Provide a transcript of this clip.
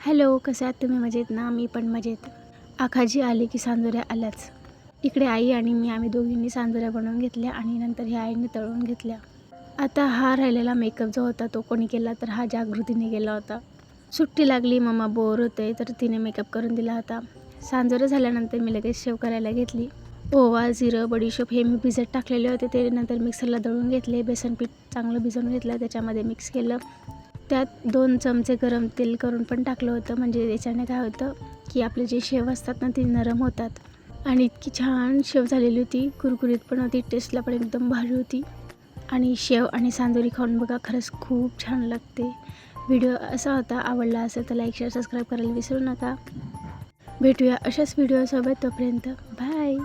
Hello, कसे आहात तुम्ही? मजेत ना? मी पण मजेत. आखाजी आली की सांजोऱ्या आल्याच. इकडे आई आणि मी आम्ही दोघींनी सांजोऱ्या बनवून घेतल्या आणि नंतर ह्या आईने तळून घेतल्या. आता हा राहिलेला मेकअप जो होता तो कोणी केला तर हा जागृतीने केला होता. सुट्टी लागली, मम्मा बोर होते तर तिने मेकअप करून दिला होता. सांजोऱ्या झाल्यानंतर मी लगेच शेव करायला घेतली. ओवा, जिरं, बडीशोप हे मी भिजत टाकलेले होते, ते नंतर मिक्सरला दळून घेतले. बेसन पीठ चांगलं भिजवून घेतलं, त्याच्यामध्ये मिक्स केलं. त्यात 2 चमचे गरम तेल करून पण टाकलं होतं, म्हणजे याच्याने काय होतं की आपले जे शेव असतात ना ती नरम होतात. आणि इतकी छान शेव झालेली होती, कुरकुरीत पण होती, टेस्टला पण एकदम भारी होती. आणि शेव आणि सांजोरी खाऊन बघा, खरंच खूप छान लागते. व्हिडिओ असा होता, आवडला असेल तर लाईक, शेअर, सबस्क्राईब करायला विसरू नका. भेटूया अशाच व्हिडिओसोबत, तोपर्यंत बाय.